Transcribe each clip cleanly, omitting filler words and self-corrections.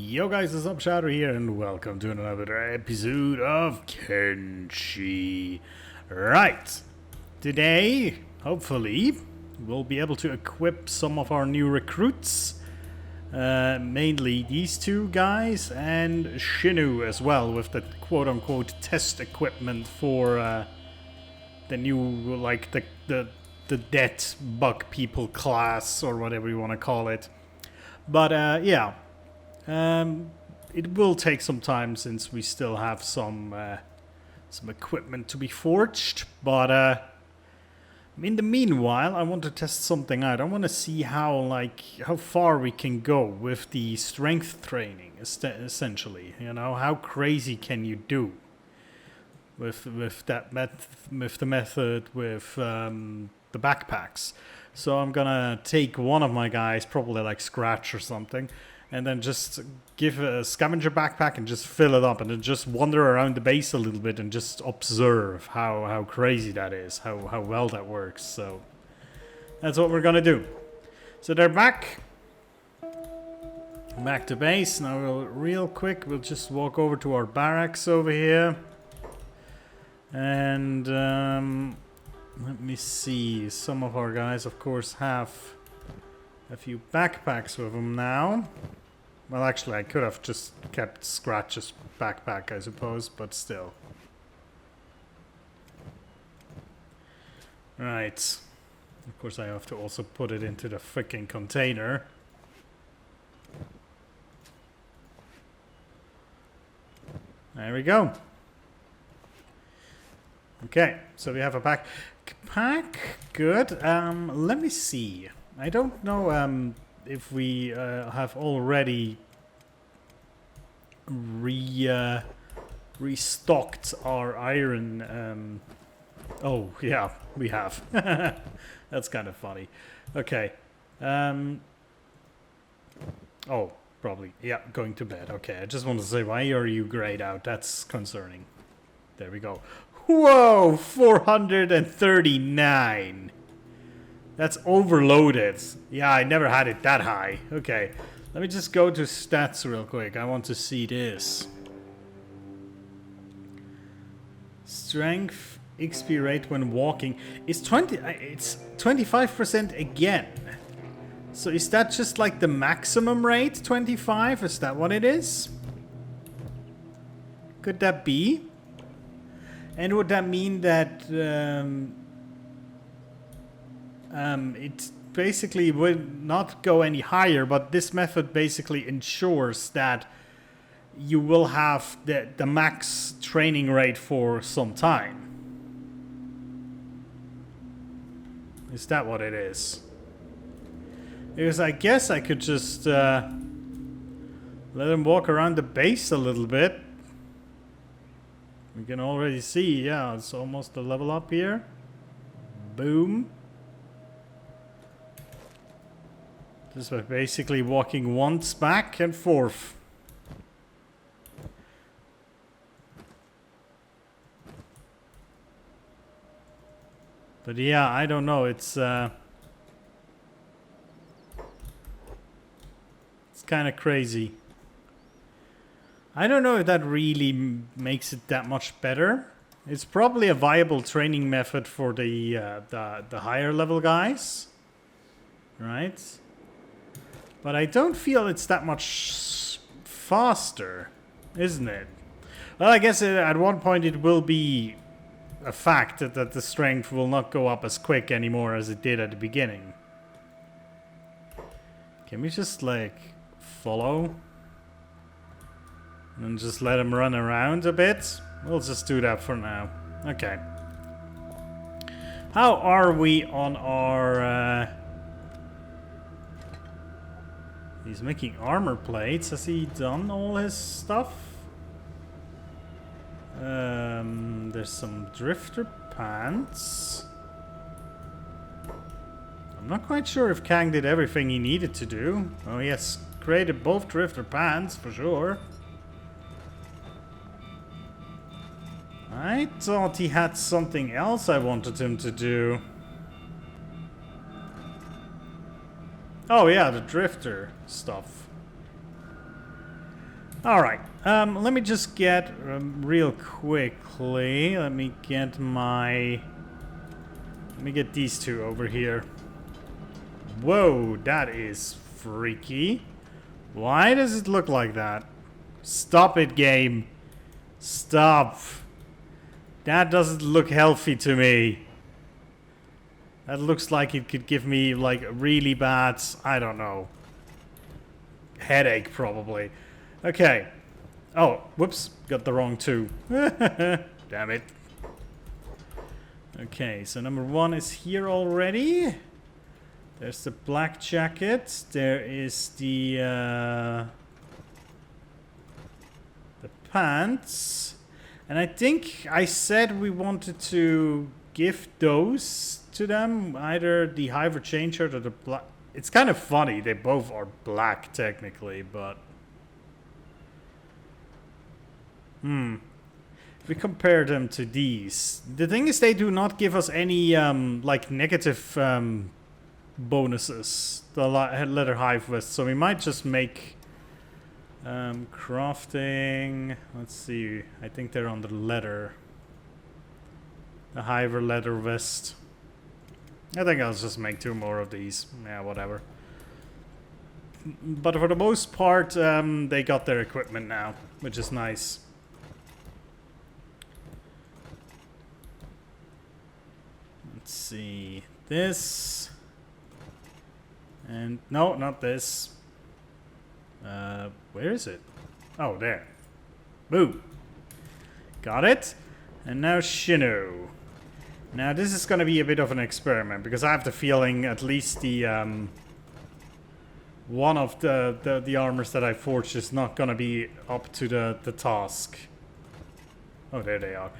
Yo guys, it's up Shadow here and welcome to another episode of Kenshi. Right, today, hopefully, we'll be able to equip some of our new recruits. Mainly these two guys and Shinu as well with the quote-unquote test equipment for the new, like, the deadbug people class or whatever you want to call it. But yeah. It will take some time since we still have some equipment to be forged, but in the meanwhile, I want to test something out. I want to see how far we can go with the strength training, essentially. You know, how crazy can you do with the method with the backpacks? So I'm gonna take one of my guys, probably like Scratch or something, and then just give a scavenger backpack and just fill it up and then just wander around the base a little bit and just observe how crazy that is, how well that works. So that's what we're gonna do. So they're back to base. Now real quick, we'll just walk over to our barracks over here. And let me see, some of our guys of course have a few backpacks with them now. Well, actually, I could have just kept Scratch's backpack, I suppose, but still. Right. Of course, I have to also put it into the freaking container. There we go. Okay, so we have a backpack. Good. Let me see. I don't know if we have already restocked our iron. Oh, yeah, we have. That's kind of funny. Okay. Oh, probably. Yeah, going to bed. Okay, I just want to say, why are you grayed out? That's concerning. There we go. Whoa, 439. That's overloaded. Yeah, I never had it that high. Okay, let me just go to stats real quick. I want to see this. Strength XP rate when walking is 20. It's 25% again. So is that just like the maximum rate? 25? Is that what it is? Could that be? And would that mean that it basically would not go any higher, but this method basically ensures that you will have the max training rate for some time? Is that what it is? Because I guess I could just let him walk around the base a little bit. We can already see, yeah, it's almost a level up here. Boom. Just by basically walking once back and forth. But yeah, I don't know, it's kind of crazy. I don't know if that really makes it that much better. It's probably a viable training method for the higher level guys, right? But I don't feel it's that much faster, isn't it? Well, I guess at one point it will be a fact that the strength will not go up as quick anymore as it did at the beginning. Can we just like follow? And just let him run around a bit. We'll just do that for now. Okay. How are we on our... He's making armor plates. Has he done all his stuff? There's some drifter pants. I'm not quite sure if Kang did everything he needed to do. Oh, he has created both drifter pants, for sure. I thought he had something else I wanted him to do. Oh yeah, the drifter stuff. Alright, let me just get real quickly. Let me get these two over here. Whoa, that is freaky. Why does it look like that? Stop it, game. Stop. That doesn't look healthy to me. That looks like it could give me, like, really bad, I don't know, headache, probably. Okay. Oh, whoops. Got the wrong two. Damn it. Okay, so number one is here already. There's the black jacket. There is the pants. And I think I said we wanted to give those to them. Either the Hiver chain shirt or the black. It's kind of funny. They both are black technically, but... If we compare them to these, the thing is they do not give us any like negative bonuses, the leather hive vest, so we might just make crafting. Let's see, I think they're on the leather, the hiver leather vest. I think I'll just make 2 more of these. Yeah, whatever. But for the most part, they got their equipment now, which is nice. Let's see, this, and no, not this. Where is it? Oh, there. Boom. Got it. And now Shino. Now this is going to be a bit of an experiment because I have the feeling at least the one of the armors that I forged is not going to be up to the task. Oh, there they are.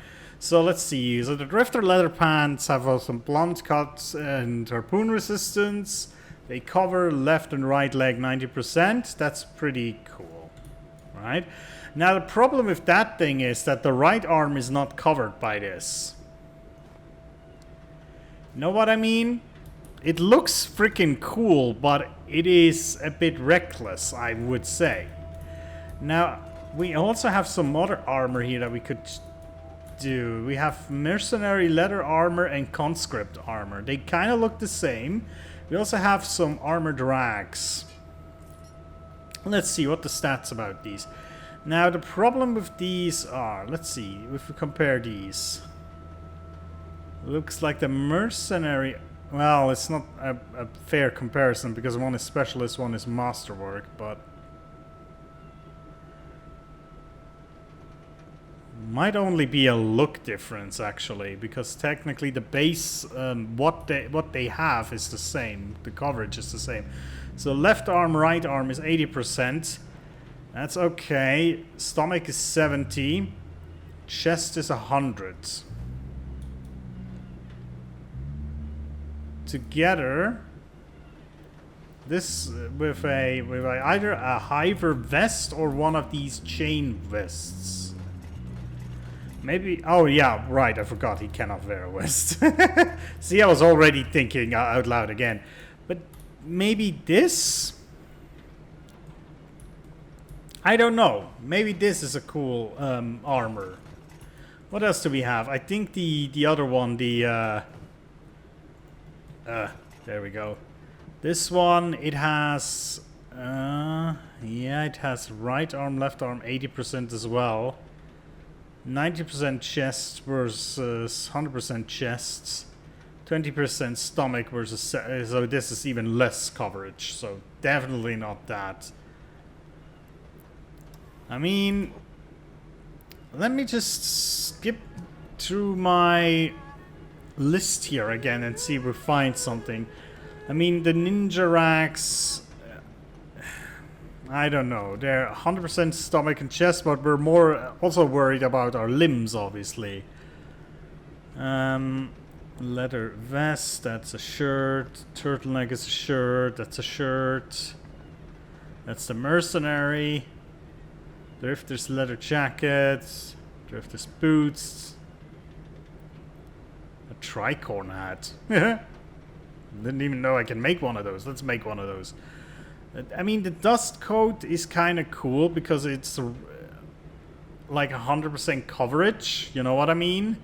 So let's see. So the Drifter leather pants have some blunt cuts and harpoon resistance. They cover left and right leg 90%. That's pretty cool, right? Now the problem with that thing is that the right arm is not covered by this. Know what I mean? It looks freaking cool, but it is a bit reckless, I would say. Now, we also have some other armor here that we could do. We have mercenary leather armor and conscript armor. They kind of look the same. We also have some armored rags. Let's see what the stats about these. Now the problem with these are, let's see if we compare these. Looks like the mercenary, well, it's not a fair comparison because one is specialist, one is masterwork, but might only be a look difference actually, because technically the base, what they have is the same. The coverage is the same. So left arm, right arm is 80%. That's okay. Stomach is 70. Chest is 100. Together, this with either a hiver vest or one of these chain vests. Maybe, oh yeah, right, I forgot he cannot wear a vest. See, I was already thinking out loud again. But maybe this? I don't know. Maybe this is a cool armor. What else do we have? I think the other one, there we go. This one, it has, yeah, it has right arm, left arm, 80% as well. 90% chest versus 100% chests. 20% stomach versus... So this is even less coverage. So definitely not that. I mean... Let me just skip through my list here again and see if we find something. I mean, the ninja racks... I don't know. They're 100% stomach and chest, but we're more also worried about our limbs, obviously. Leather vest, that's a shirt. Turtleneck is a shirt, that's a shirt. That's the mercenary. Drifter's leather jacket. Drifter's boots. A tricorn hat. Didn't even know I can make one of those. Let's make one of those. I mean, the dust coat is kind of cool because it's like 100% coverage. You know what I mean?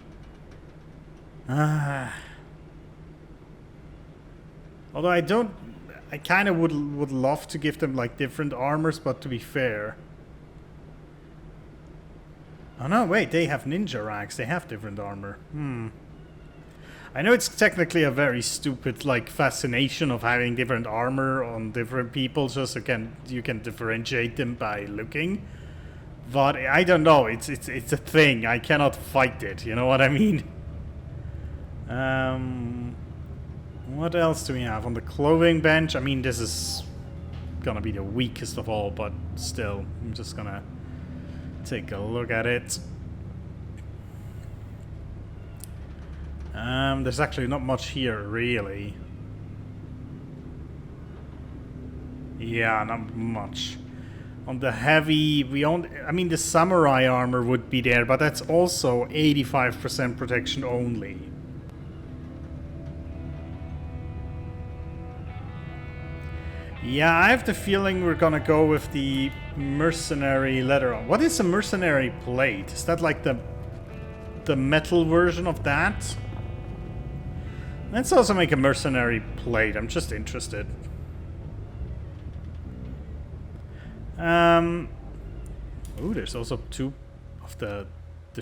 Although I kind of would love to give them like different armors, but to be fair. Oh no, wait, they have ninja rags. They have different armor. I know it's technically a very stupid like fascination of having different armor on different people, just so you can differentiate them by looking. But I don't know. It's a thing. I cannot fight it. You know what I mean? What else do we have on the clothing bench? I mean, this is gonna be the weakest of all, but still, I'm just gonna take a look at it. There's actually not much here, really. Yeah, not much. On the heavy, I mean, the samurai armor would be there, but that's also 85% protection only. Yeah, I have the feeling we're gonna go with the mercenary leather on. What is a mercenary plate? Is that like the metal version of that? Let's also make a mercenary plate. I'm just interested. Oh, there's also two of the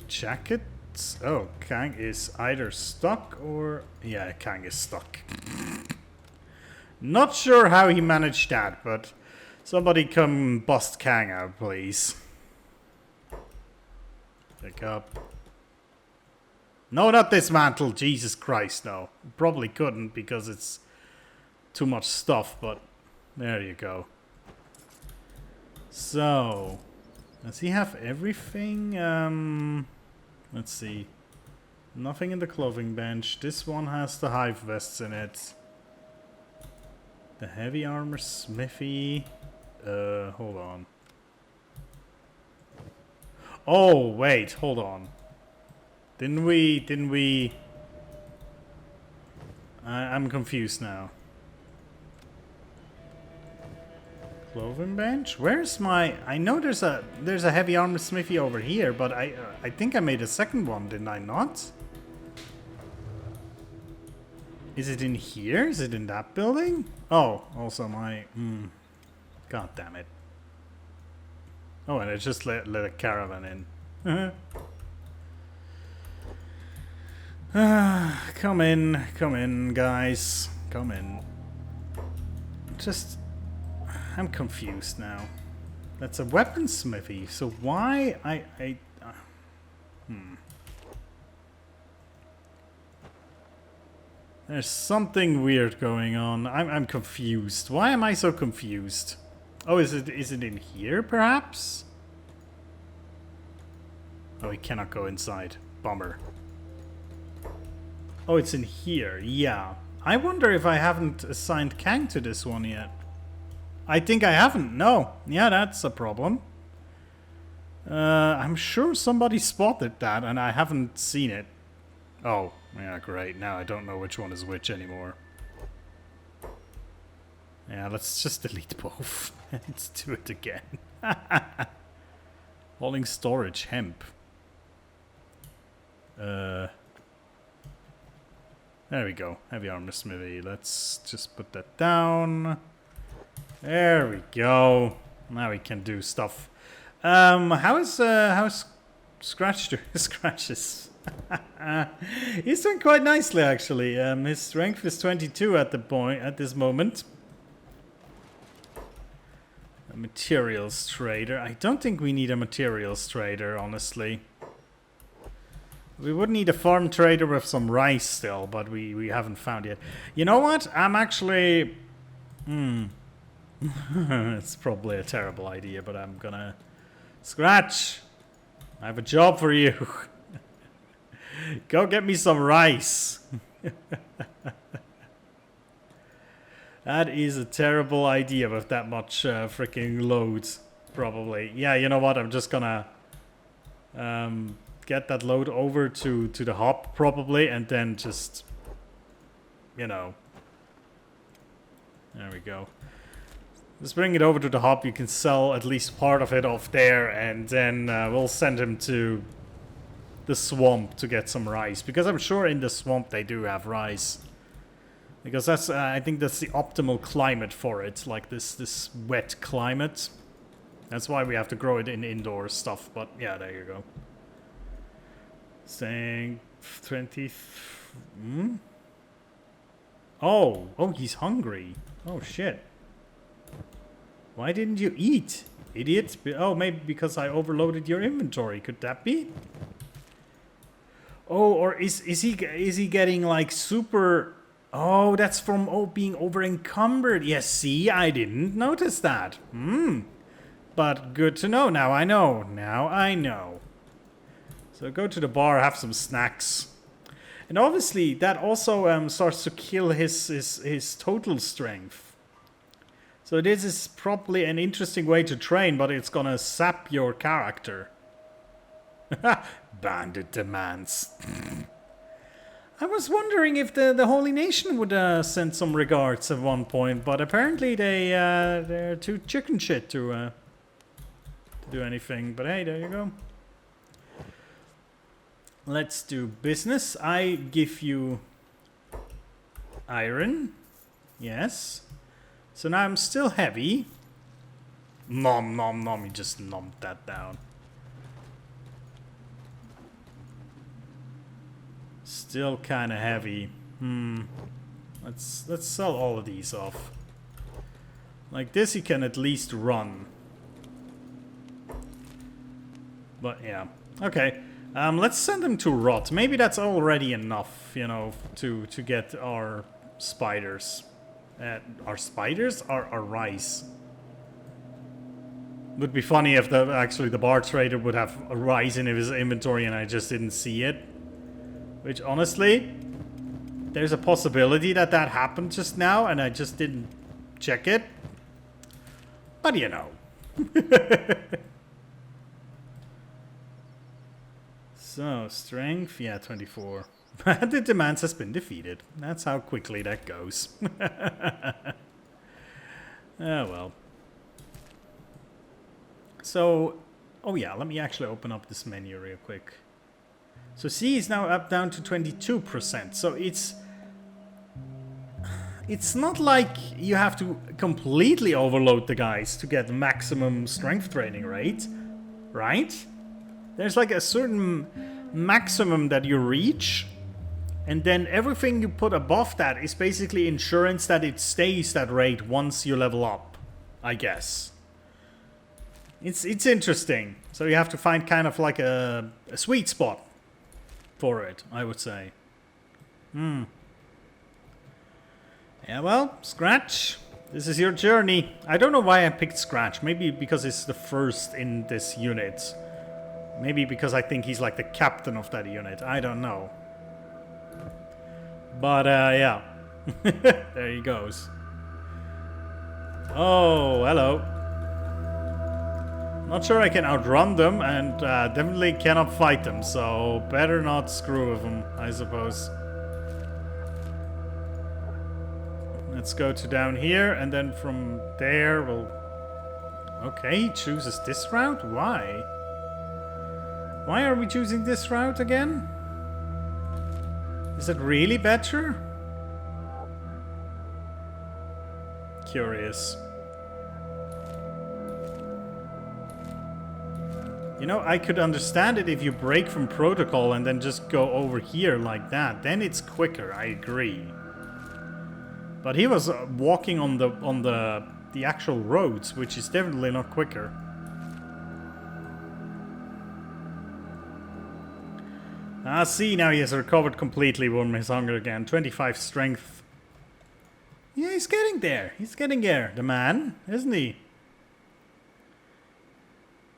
jackets. Oh, Kang is either stuck or... Yeah, Kang is stuck. Not sure how he managed that, but somebody come bust Kang out, please. Pick up. No, not dismantle. Jesus Christ, no. Probably couldn't because it's too much stuff, but there you go. So, does he have everything? Let's see. Nothing in the clothing bench. This one has the hive vests in it. The heavy armor smithy. Hold on. Oh, wait, hold on. Didn't we... I'm confused now. Clothing bench? Where's my... I know there's a heavy armor smithy over here, but I think I made a second one, didn't I not? Is it in here? Is it in that building? Oh, also my... God damn it. Oh, and I just let a caravan in. Come in, guys. Come in. I'm confused now. That's a weaponsmithy, so why There's something weird going on. I'm confused. Why am I so confused? Oh, is it in here, perhaps? Oh, we cannot go inside. Bummer. Oh, it's in here. Yeah. I wonder if I haven't assigned Kang to this one yet. I think I haven't. No. Yeah, that's a problem. I'm sure somebody spotted that and I haven't seen it. Oh, yeah, great. Now I don't know which one is which anymore. Yeah, let's just delete both. Let's do it again. Hauling storage, hemp. There we go. Heavy armor smithy. Let's just put that down. There we go. Now we can do stuff. How's Scratch doing? Scratches. He's doing quite nicely, actually. His strength is 22 at this moment. A materials trader. I don't think we need a materials trader, honestly. We would need a farm trader with some rice still, but we haven't found yet. You know what? I'm actually... It's probably a terrible idea, but I'm gonna... Scratch! I have a job for you. Go get me some rice. That is a terrible idea with that much freaking load, probably. Yeah, you know what? I'm just gonna get that load over to the hub, probably, and then just, you know. There we go. Just bring it over to the hub. You can sell at least part of it off there, and then we'll send him to the swamp to get some rice. Because I'm sure in the swamp they do have rice. Because that's, I think that's the optimal climate for it. Like this wet climate. That's why we have to grow it in indoor stuff. But yeah, there you go. Saying 20. Oh, he's hungry. Oh shit. Why didn't you eat, idiot? Oh, maybe because I overloaded your inventory. Could that be? Oh, or is he getting like super? Oh, that's from being over encumbered. Yes, see, I didn't notice that. But good to know. Now I know. Now I know. So go to the bar, have some snacks. And obviously that also starts to kill his total strength. So this is probably an interesting way to train, but it's gonna sap your character. Bandit demands. I was wondering if the Holy Nation would send some regards at one point, but apparently they're too chicken shit to do anything. But hey, there you go. Let's do business. I give you iron. Yes. So now I'm still heavy. Nom nom nom. You just nommed that down. Still kind of heavy. Let's sell all of these off. Like this, he can at least run. But yeah, okay. Let's send him to rot. Maybe that's already enough, you know, to get our spiders. Our spiders? Our rice. Would be funny if actually the bar trader would have a rice in his inventory and I just didn't see it. Which honestly, there's a possibility that happened just now and I just didn't check it. But you know. So, strength, yeah, 24. The demands has been defeated. That's how quickly that goes. Oh well. So, oh yeah, let me actually open up this menu real quick. So C is now up down to 22%. So it's not like you have to completely overload the guys to get the maximum strength training rate, right? There's like a certain maximum that you reach, and then everything you put above that is basically insurance that it stays that rate once you level up, I guess. It's interesting. So you have to find kind of like a sweet spot for it, I would say. Yeah, well, Scratch, this is your journey. I don't know why I picked Scratch. Maybe because it's the first in this unit. Maybe because I think he's like the captain of that unit. I don't know. But, yeah. There he goes. Oh, hello. Not sure I can outrun them, and definitely cannot fight them, so better not screw with them, I suppose. Let's go to down here, and then from there we'll... Okay, he chooses this route? Why? Why are we choosing this route again? Is it really better? Curious. You know, I could understand it if you break from protocol and then just go over here like that. Then it's quicker, I agree. But he was walking on the actual roads, which is definitely not quicker. Ah, see, now he has recovered completely from his hunger again. 25 strength. Yeah, he's getting there. He's getting there, the man, isn't he?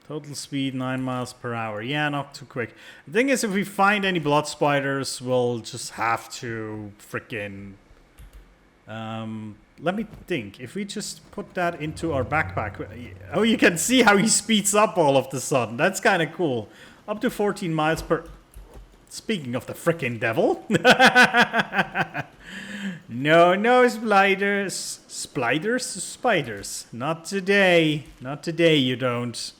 Total speed 9 miles per hour. Yeah, not too quick. The thing is, if we find any blood spiders, we'll just have to frickin'... let me think. If we just put that into our backpack... Oh, you can see how he speeds up all of the sudden. That's kind of cool. Up to 14 miles per... Speaking of the frickin' devil. No, no, spiders. Spiders. Not today. Not today, you don't.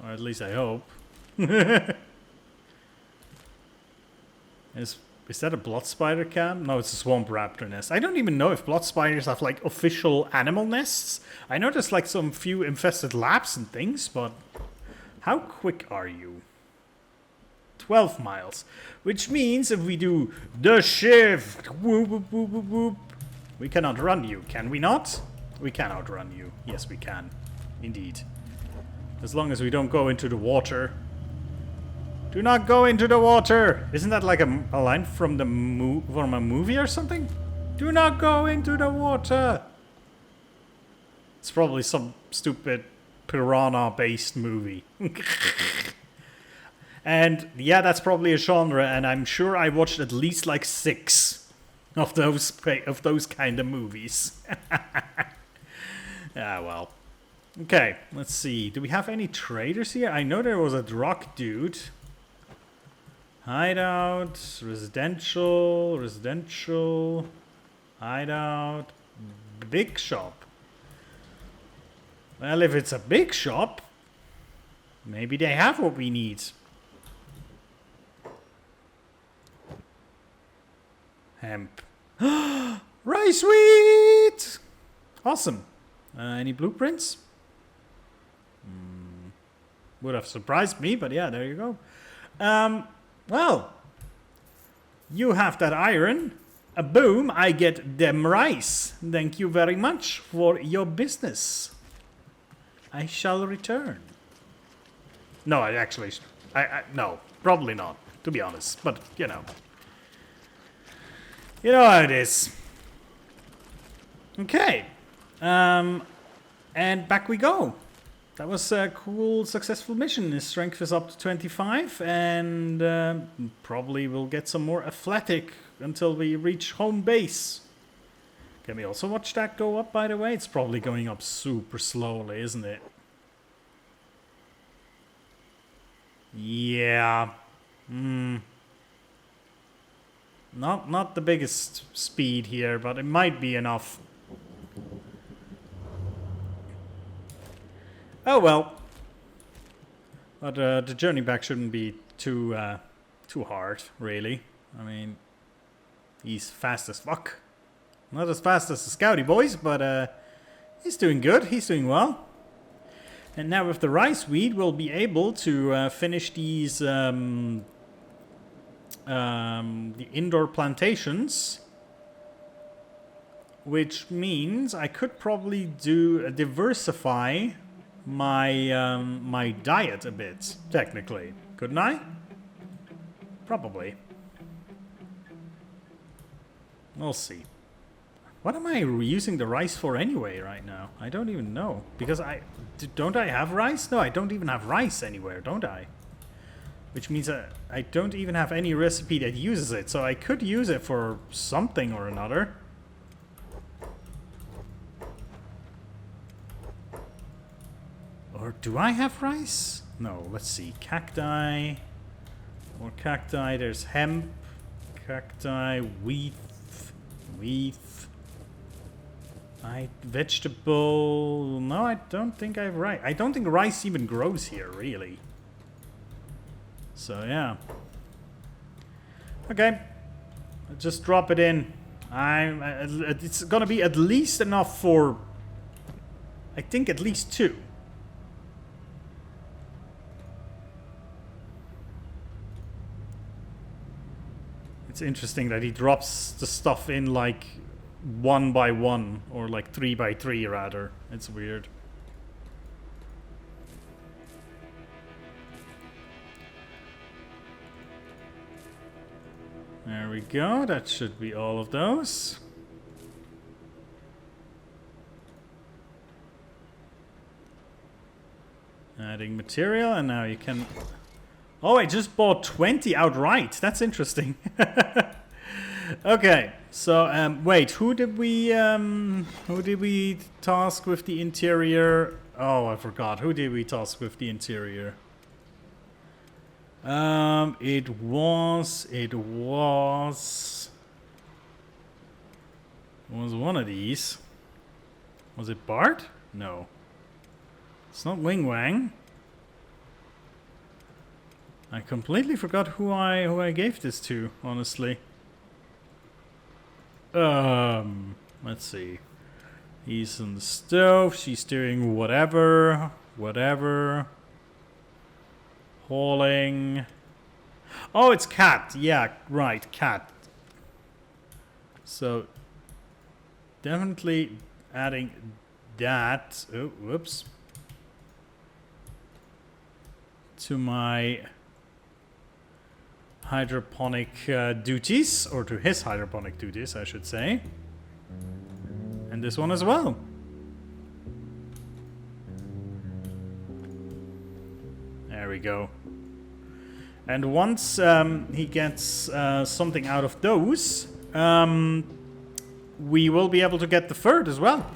Or at least I hope. Is that a blood spider camp? No, it's a swamp raptor nest. I don't even know if blood spiders have like official animal nests. I know there's like some few infested labs and things, but how quick are you? 12 miles. Which means if we do the shift, whoop, whoop, whoop, whoop, whoop, we can outrun you, can we not? We can outrun you. Yes, we can. Indeed. As long as we don't go into the water. Do not go into the water! Isn't that like a line from from a movie or something? Do not go into the water! It's probably some stupid piranha-based movie. And yeah, that's probably a genre, and I'm sure I watched at least like 6 of those kind of movies. Ah, well. Okay, let's see. Do we have any traders here? I know there was a drug dude. Hideout, residential, hideout, big shop. Well, if it's a big shop, maybe they have what we need. Hemp. Rice wheat! Awesome. Any blueprints? Would have surprised me, but yeah, there you go. Well, you have that iron. Boom, I get them rice. Thank you very much for your business. I shall return. No, no, probably not, to be honest. But, you know. You know how it is. Okay. And back we go. That was a cool, successful mission. His strength is up to 25, and probably we'll get some more athletic until we reach home base. Can we also watch that go up, by the way? It's probably going up super slowly, isn't it? Yeah. Not the biggest speed here, but it might be enough. Oh well. But the journey back shouldn't be too hard, really. I mean, he's fast as fuck. Not as fast as the Scouty boys, but he's doing good. He's doing well. And now with the rice weed, we'll be able to finish these the indoor plantations. Which means I could probably diversify my my diet a bit, technically. Couldn't I? Probably. We'll see. What am I using the rice for anyway right now? I don't even know. Because don't I have rice? No, I don't even have rice anywhere, don't I? Which means I don't even have any recipe that uses it. So I could use it for something or another. Or do I have rice? No, let's see. Cacti. More cacti. There's hemp. Cacti. Wheat. Vegetable. No, I don't think I have rice. I don't think rice even grows here, really. So, yeah. Okay. I'll just drop it in. It's gonna be at least enough for, I think, at least 2. It's interesting that he drops the stuff in like 1 by 1 or like 3 by 3 rather. It's weird. There we go. That should be all of those. Adding material, and now you can... Oh, I just bought 20 outright. That's interesting. Okay, so wait, who did we task with the interior? Oh, I forgot. Who did we task with the interior? It was one of these. Was it Bart? No. It's not Wing Wang. I completely forgot who I gave this to, honestly. Let's see. He's on the stove, she's doing whatever. Hauling. Oh, it's Cat. Yeah, right, Cat. So, definitely adding that. Oh, whoops. To my hydroponic duties, or to his hydroponic duties, I should say. And this one as well. There we go. And once he gets something out of those, we will be able to get the third as well.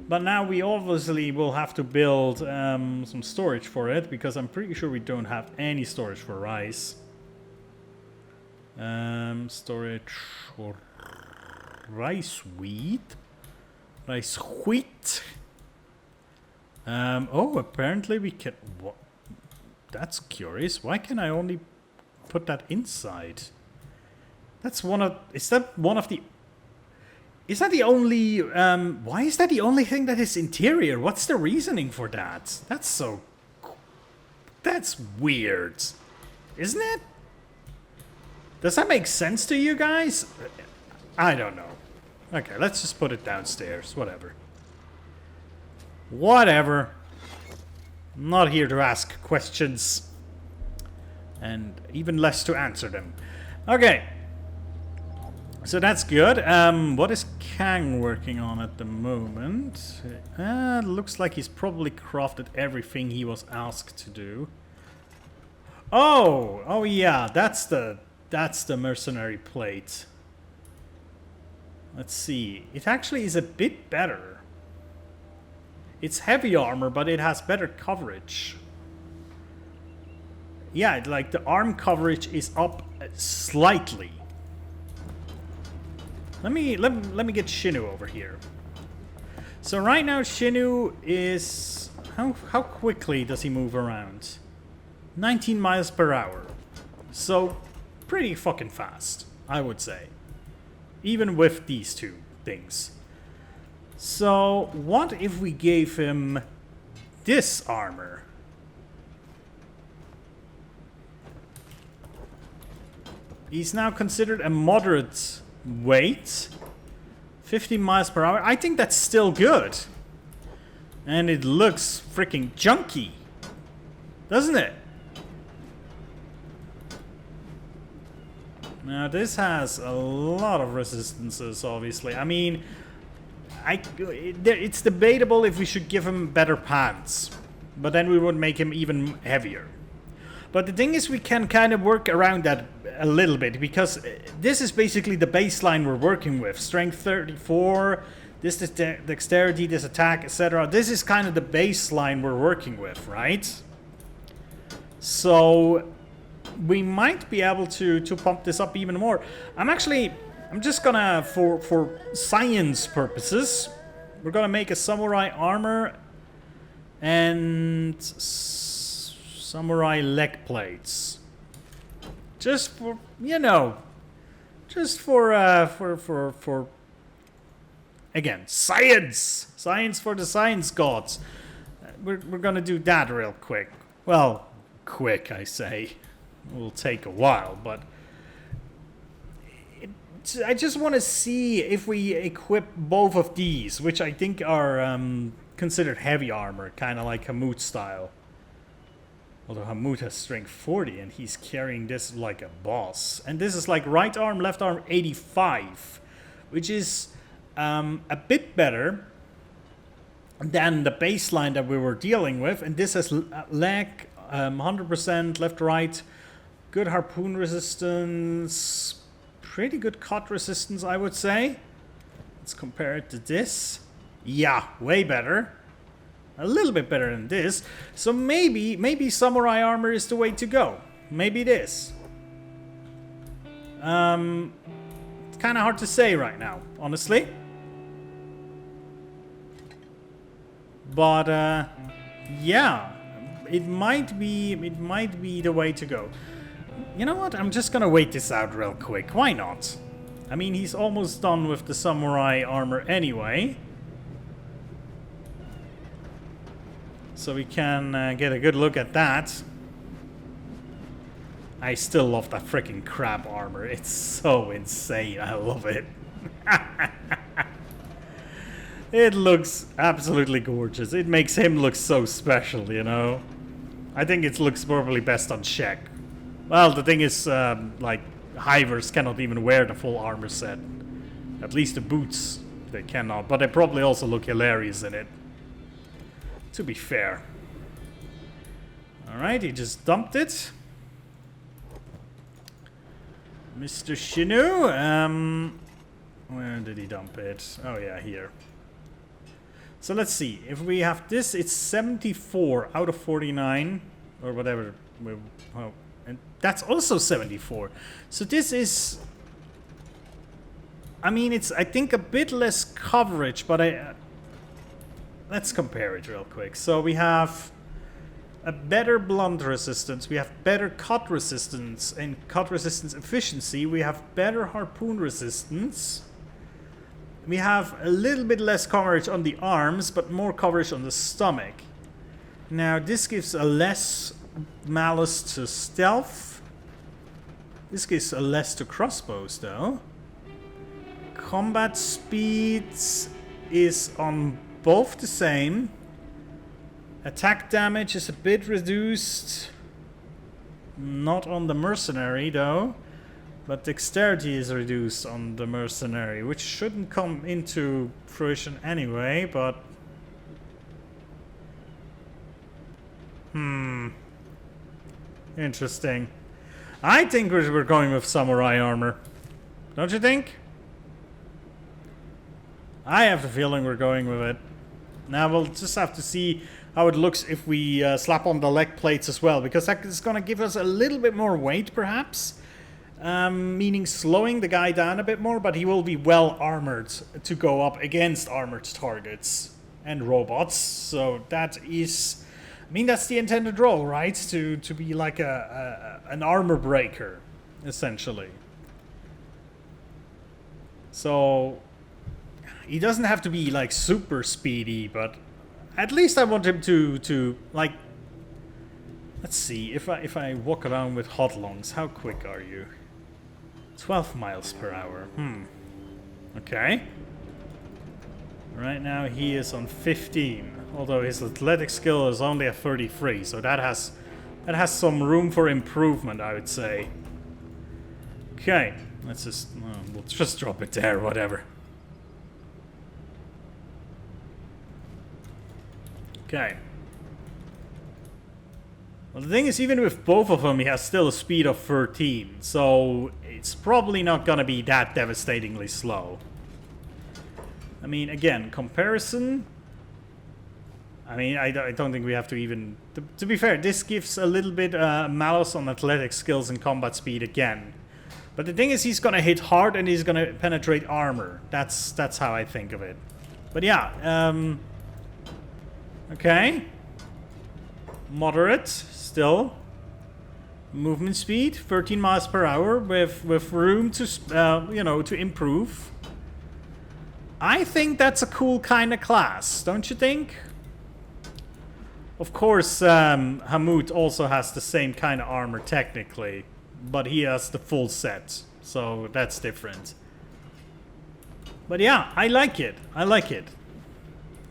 But now we obviously will have to build some storage for it, because I'm pretty sure we don't have any storage for rice. Storage for rice wheat. Rice wheat. Oh, apparently we can... What? That's curious. Why can I only put that inside? That's one of... Is that one of the... Is that the only... why is that the only thing that is interior? What's the reasoning for that? That's so... That's weird. Isn't it? Does that make sense to you guys? I don't know. Okay, let's just put it downstairs. Whatever. Whatever. I'm not here to ask questions. And even less to answer them. Okay. So that's good. What is Kang working on at the moment? Looks like he's probably crafted everything he was asked to do. Oh yeah, that's the mercenary plate. Let's see. It actually is a bit better. It's heavy armor, but it has better coverage. Yeah, like the arm coverage is up slightly. Let me get Shinu over here. So right now Shinu is... How quickly does he move around? 19 miles per hour. So pretty fucking fast, I would say. Even with these two things. So what if we gave him this armor? He's now considered a moderate weight. 50 miles per hour. I think that's still good. And it looks freaking junky. Doesn't it? Now this has a lot of resistances, obviously. I mean, it's debatable if we should give him better pants. But then we would make him even heavier. But the thing is, we can kind of work around that a little bit, because this is basically the baseline we're working with. Strength 34, this is dexterity, this attack, etc. This is kind of the baseline we're working with, right? So we might be able to pump this up even more. I'm just gonna, for science purposes, we're gonna make a samurai armor and samurai leg plates. Just for, you know, just for again, science! Science for the science gods. We're gonna do that real quick. Well, quick, I say. It will take a while, but I just want to see if we equip both of these, which I think are considered heavy armor, kind of like Hamut style. Although Hamut has strength 40 and he's carrying this like a boss. And this is like right arm, left arm 85, which is a bit better than the baseline that we were dealing with. And this has leg 100% left, right, good harpoon resistance, pretty good cut resistance, I would say. Let's compare it to this. Yeah, way better. A little bit better than this. So maybe samurai armor is the way to go. Maybe it is. It's kind of hard to say right now, honestly. But yeah, it might be the way to go. You know what? I'm just gonna wait this out real quick. Why not? I mean, he's almost done with the samurai armor anyway. So we can get a good look at that. I still love that freaking crab armor. It's so insane. I love it. It looks absolutely gorgeous. It makes him look so special, you know? I think it looks probably best on Shek. Well, the thing is, like, hivers cannot even wear the full armor set. At least the boots, they cannot. But they probably also look hilarious in it. To be fair. Alright, he just dumped it. Mr. Shinu, where did he dump it? Oh yeah, here. So let's see. If we have this, it's 74 out of 49. Or whatever. Oh, and that's also 74. So this is... I mean, it's, I think, a bit less coverage, but let's compare it real quick. So we have a better blunt resistance, we have better cut resistance and cut resistance efficiency, we have better harpoon resistance, we have a little bit less coverage on the arms, but more coverage on the stomach. Now this gives a less malice to stealth. This gives a less to crossbows though. Combat speed is on both the same. Attack damage is a bit reduced. Not on the mercenary though. But dexterity is reduced on the mercenary, which shouldn't come into fruition anyway, but... Interesting. I think we're going with samurai armor. Don't you think? I have the feeling we're going with it. Now we'll just have to see how it looks if we slap on the leg plates as well, because that is going to give us a little bit more weight perhaps, meaning slowing the guy down a bit more, but he will be well armored to go up against armored targets and robots. So that is, I mean, that's the intended role, right? To be like an armor breaker, essentially. So he doesn't have to be like super speedy, but at least I want him to like, let's see, if I walk around with hot lungs, how quick are you? 12 miles per hour. Okay. Right now he is on 15, although his athletic skill is only at 33, so that has some room for improvement, I would say. Okay, let's just we'll just drop it there, whatever. Okay. Well, the thing is, even with both of them, he has still a speed of 13, so it's probably not gonna be that devastatingly slow. I mean, again, comparison. I mean, I don't think we have to even... To be fair, this gives a little bit malice on athletic skills and combat speed again. But the thing is, he's gonna hit hard and he's gonna penetrate armor. That's how I think of it. But yeah, okay. Moderate, still. Movement speed, 13 miles per hour with room to, you know, to improve. I think that's a cool kind of class, don't you think? Of course, Hamut also has the same kind of armor technically, but he has the full set, so that's different. But yeah, I like it. I like it.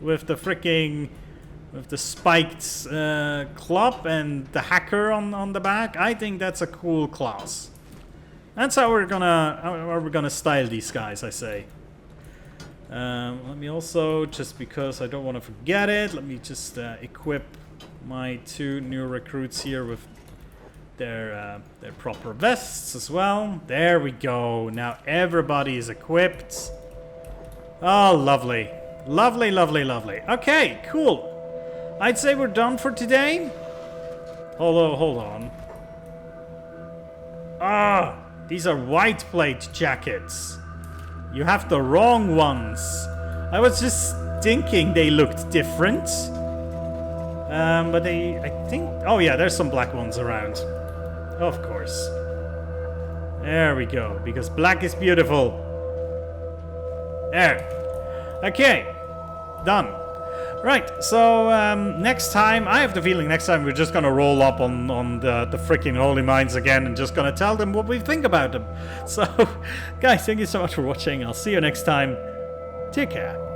With the freaking... with the spiked club and the hacker on the back, I think that's a cool class. That's how we're gonna style these guys, I say. Let me also, just because I don't want to forget it, let me just equip my two new recruits here with their proper vests as well. There we go. Now everybody is equipped. Oh, lovely. Lovely, lovely, lovely. Okay, cool. I'd say we're done for today. Hold on. Ah, these are white plate jackets. You have the wrong ones. I was just thinking they looked different. But I think... Oh yeah, there's some black ones around. Of course. There we go, because black is beautiful. There. Okay. Done. Right, so next time, I have the feeling next time we're just gonna roll up on the freaking holy mines again and just gonna tell them what we think about them. So, guys, thank you so much for watching. I'll see you next time. Take care.